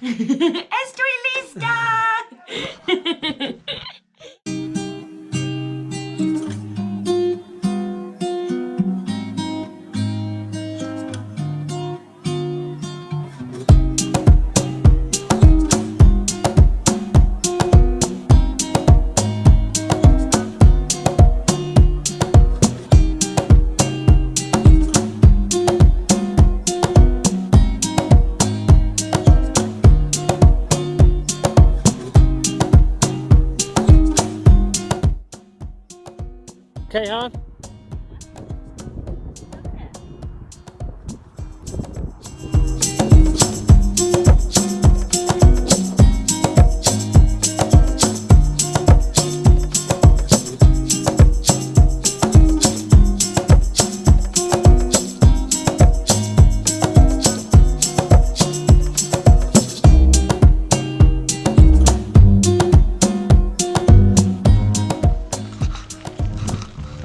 Estoy lista! Okay, hon.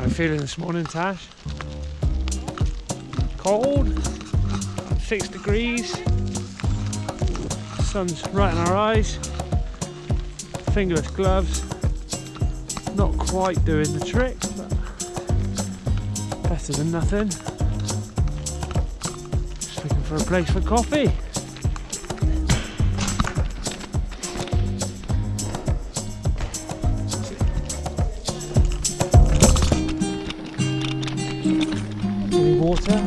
Feeling this morning, Tash? Cold, 6 degrees, sun's right in our eyes, fingerless gloves, not quite doing the trick, but better than nothing. Just looking for a place for coffee. Water.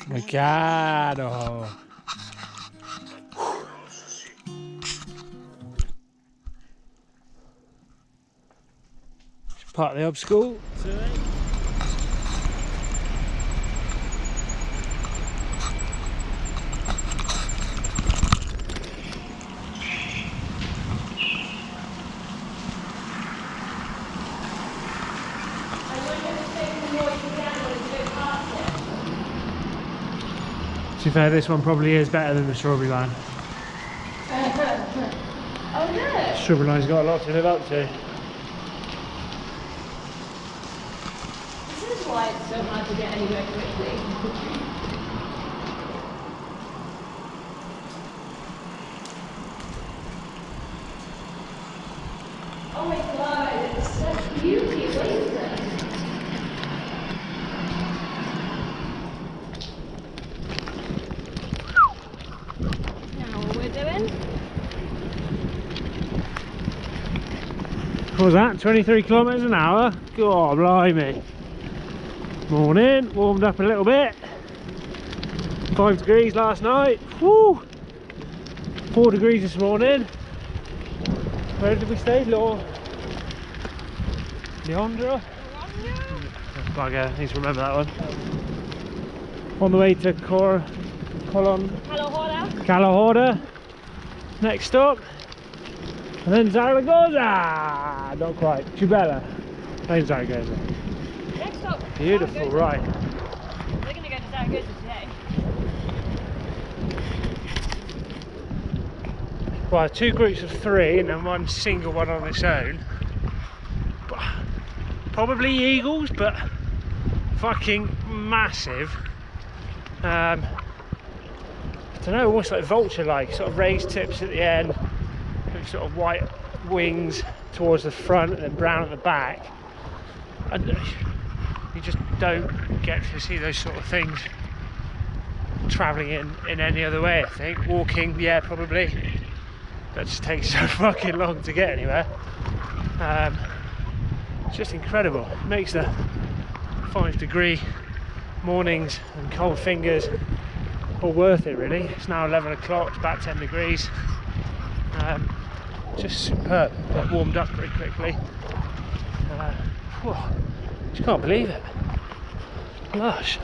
My God! Oh. It's part of the obstacle today. To be fair, this one probably is better than the strawberry line. Oh no! Strawberry line's got a lot to live up to. This is why it's so hard to get anywhere quickly. Oh my god, it's such beauty, what is this? What was that? 23 kilometres an hour? God blimey. Morning, warmed up a little bit. 5 degrees last night. Woo! 4 degrees this morning. Where did we stay? Leandra? Bugger, I need to remember that one. On the way to Calahorda. Next stop. And then Zaragoza! Not quite. Chubella. Then Zaragoza. Next stop. Beautiful, right. We're going to go to Zaragoza today. Well, 2 groups of 3 and then 1 single one on its own. Probably eagles, but fucking massive. I don't know, almost like vulture-like, sort of raised tips at the end. Sort of white wings towards the front and then brown at the back, and you just don't get to see those sort of things travelling in any other way. I think walking, yeah, probably, that just takes so fucking long to get anywhere. It's just incredible. It makes the 5-degree mornings and cold fingers all worth it, really. It's now 11 o'clock, it's about 10 degrees. Just superb. Got warmed up pretty quickly. Just can't believe it. Lush.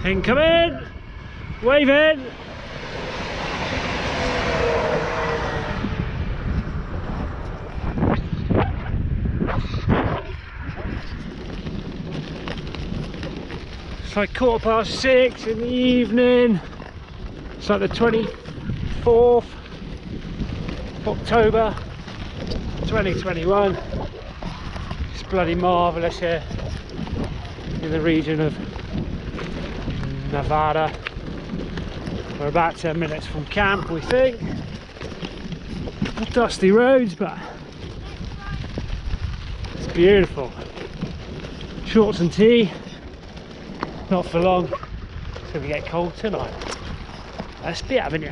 Incoming! Waving! It's like 6:15 in the evening. It's like the 24th October 2021. It's bloody marvellous here in the region of Nevada. We're about 10 minutes from camp, we think. Dusty roads, but it's beautiful. Shorts and tea, not for long. It's going to get cold tonight. Let's be having you.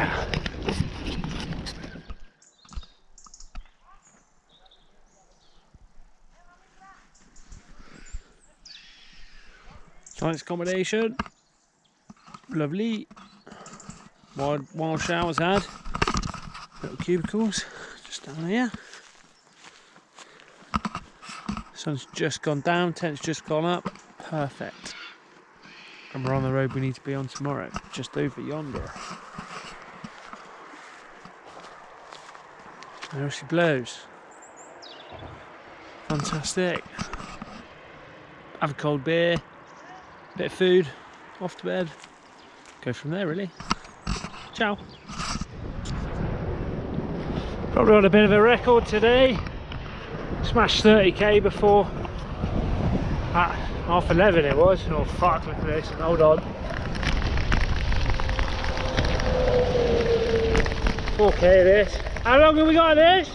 Nice accommodation. Lovely. Wild showers had. Little cubicles just down here. Sun's just gone down, tent's just gone up. Perfect. And we're on the road we need to be on tomorrow, just over yonder. There she blows. Fantastic. Have a cold beer, bit of food, off to bed. Go from there really. Ciao. Probably on a bit of a record today. Smashed 30k before. At 11:30 it was. Oh fuck, look at this. Hold on. 4k of this. How long have we got of this?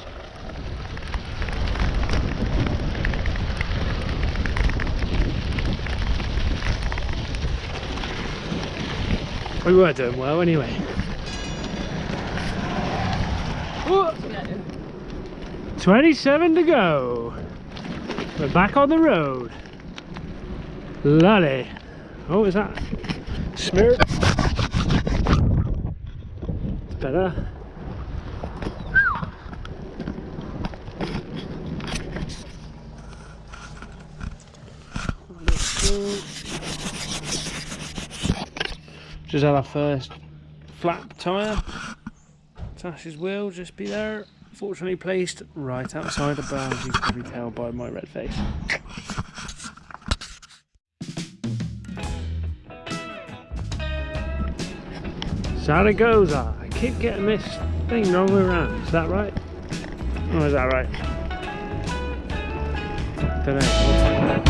We were doing well anyway. Whoa. 27 to go. We're back on the road. Lolly. Oh, is that smeared? It's better. Just had our first flap tyre. Tash's wheel just be there. Fortunately placed right outside the bar, as you can probably tell by my red face. Zaragoza. I keep getting this thing wrong way around. Is that right? Or is that right? Don't know. We'll find out.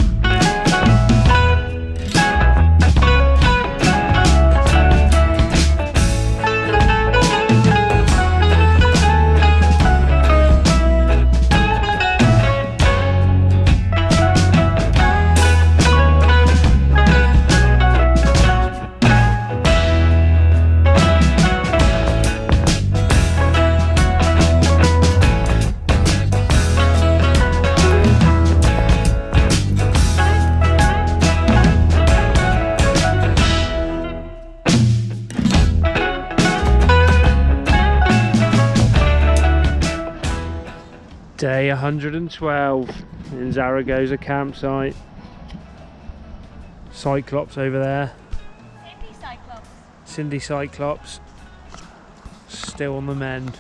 Day 112 in Zaragoza campsite. Cyclops over there. Cindy Cyclops. Still on the mend.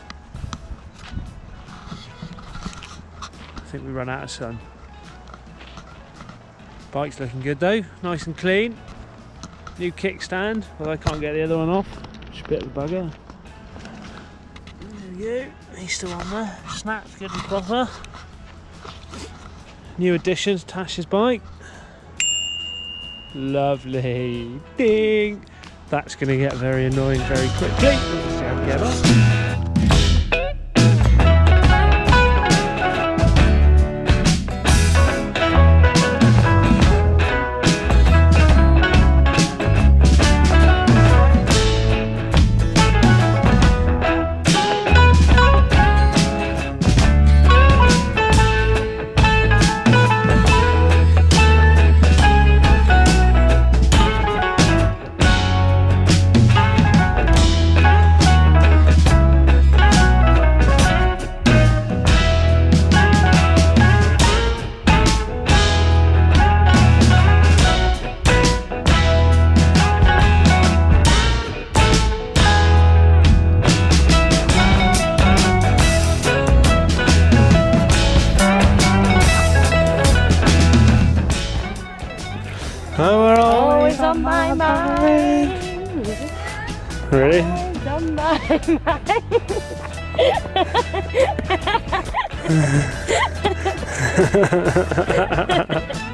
I think we run out of sun. Bike's looking good though, nice and clean. New kickstand, although I can't get the other one off. It's a bit of a bugger. There we go. He's still on there. Snaps good and proper. New additions, Tasha's bike. Lovely. Ding! That's going to get very annoying very quickly. Let's see how we get on. on my mind. Really? Eyes on my mind.